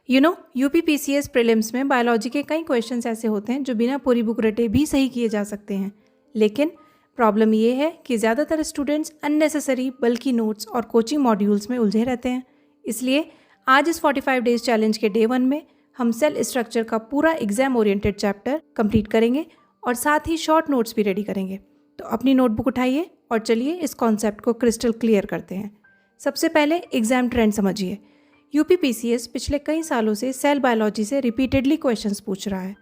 UPPCS prelims में biology के कई क्वेश्चंस ऐसे होते हैं जो बिना पूरी बुक रटे भी सही किए जा सकते हैं। लेकिन प्रॉब्लम ये है कि ज़्यादातर स्टूडेंट्स अननेसेसरी बल्कि नोट्स और कोचिंग मॉड्यूल्स में उलझे रहते हैं। इसलिए आज इस 45 डेज चैलेंज के डे 1 में हम सेल स्ट्रक्चर का पूरा एग्जाम ओरिएंटेड चैप्टर कंप्लीट करेंगे और साथ ही शॉर्ट नोट्स भी रेडी करेंगे। तो अपनी नोटबुक उठाइए और चलिए इस कॉन्सेप्ट को क्रिस्टल क्लियर करते हैं। सबसे पहले एग्जाम ट्रेंड समझिए। यूपीपीसीएस पिछले कई सालों से सेल बायोलॉजी से रिपीटेडली क्वेश्चंस पूछ रहा है,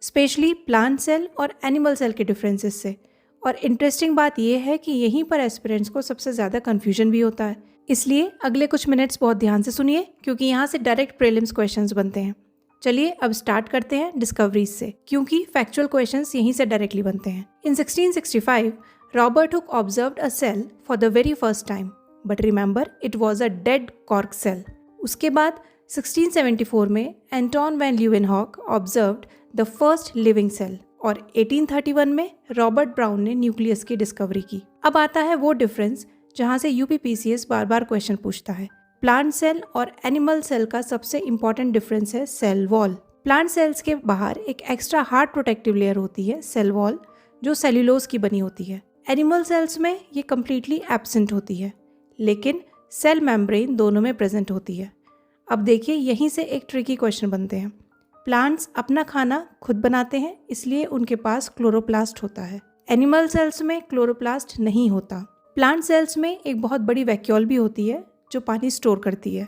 स्पेशली प्लांट सेल और एनिमल सेल के डिफरेंसेस से। और इंटरेस्टिंग बात यह है कि यहीं पर एस्पिरेंट्स को सबसे ज़्यादा कन्फ्यूजन भी होता है। इसलिए अगले कुछ मिनट्स बहुत ध्यान से सुनिए क्योंकि यहाँ से डायरेक्ट प्रीलिम्स क्वेश्चंस बनते हैं। चलिए अब स्टार्ट करते हैं डिस्कवरीज से, क्योंकि फैक्चुअल क्वेश्चंस यहीं से डायरेक्टली बनते हैं। In 1665 Robert Hooke observed a cell for the very first time, but remember it was a dead cork cell. उसके बाद 1674 में Anton van Leeuwenhoek observed the first living cell और 1831 में रॉबर्ट ब्राउन ने न्यूक्लियस की discovery की। अब आता है वो डिफरेंस जहां से यूपीपीसीएस बार बार क्वेश्चन पूछता है। प्लांट सेल और एनिमल सेल का सबसे इंपॉर्टेंट डिफरेंस है सेल वॉल। प्लांट सेल्स के बाहर एक एक्स्ट्रा हार्ड प्रोटेक्टिव लेयर होती है सेल वॉल, जो सेल्यूलोज की बनी होती है। एनिमल सेल्स में ये कम्प्लीटली एब्सेंट होती है, लेकिन सेल मेम्ब्रेन दोनों में प्रेजेंट होती है। अब देखिए यहीं से एक ट्रिकी क्वेश्चन बनते हैं। प्लांट्स अपना खाना खुद बनाते हैं, इसलिए उनके पास क्लोरोप्लास्ट होता है। एनिमल सेल्स में क्लोरोप्लास्ट नहीं होता। प्लांट सेल्स में एक बहुत बड़ी वैक्यूल भी होती है जो पानी स्टोर करती है,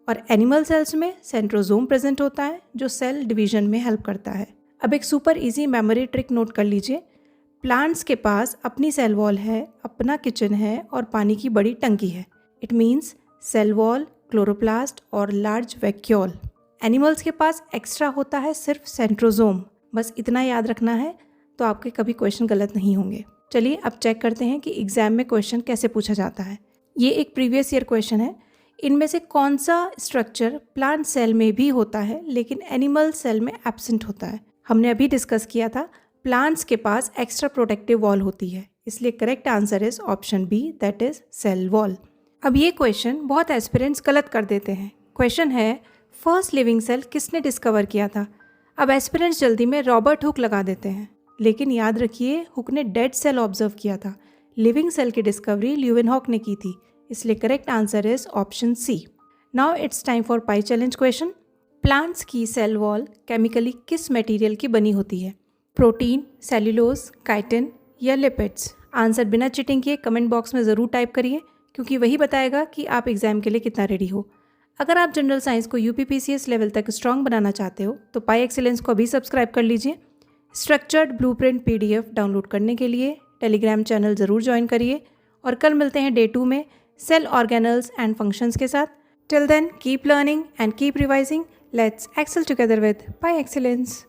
और एनिमल सेल्स में सेंट्रोजोम प्रेजेंट होता है जो सेल डिवीजन में हेल्प करता है। अब एक super easy memory trick note कर लीजिए। प्लांट्स के पास अपनी सेल वॉल है, अपना किचन है और पानी की बड़ी टंकी है। It means cell wall, chloroplast और लार्ज वैक्यूल। एनिमल्स के पास एक्स्ट्रा होता है सिर्फ सेंट्रोजोम। बस इतना याद रखना है तो आपके कभी क्वेश्चन गलत नहीं होंगे। चलिए अब चेक करते हैं कि एग्जाम में क्वेश्चन कैसे पूछा जाता है। ये एक प्रीवियस ईयर क्वेश्चन है। इनमें से कौन सा स्ट्रक्चर प्लांट सेल में भी होता है लेकिन एनिमल सेल में एब्सेंट होता है? हमने अभी डिस्कस किया था प्लांट्स के पास एक्स्ट्रा प्रोटेक्टिव वॉल होती है, इसलिए correct answer is option B, that is cell wall. अब ये क्वेश्चन बहुत एस्पिरेंट्स गलत कर देते हैं। क्वेश्चन है फर्स्ट लिविंग सेल किसने डिस्कवर किया था? अब एस्पिरेंट्स जल्दी में रॉबर्ट हुक लगा देते हैं, लेकिन याद रखिए हुक ने डेड सेल ऑब्जर्व किया था। लिविंग सेल की डिस्कवरी ल्यूवेनहॉक ने की थी, इसलिए correct answer is option C. Now it's time for Pi challenge question. Plants की सेल वॉल केमिकली किस मटेरियल की बनी होती है? प्रोटीन, सेल्यूलोज, काइटिन या लिपिड्स? आंसर बिना चीटिंग किए कमेंट बॉक्स में ज़रूर टाइप करिए, क्योंकि वही बताएगा कि आप एग्जाम के लिए कितना रेडी हो। अगर आप जनरल साइंस को यूपीपीसीएस लेवल तक स्ट्रांग बनाना चाहते हो तो पाई एक्सीलेंस को अभी सब्सक्राइब कर लीजिए। स्ट्रक्चर्ड ब्लूप्रिंट पीडीएफ डाउनलोड करने के लिए टेलीग्राम चैनल ज़रूर ज्वाइन करिए, और कल मिलते हैं डे 2 में सेल ऑर्गेनल्स एंड फंक्शंस के साथ। Till then keep learning and keep revising. Let's excel together with Pi excellence.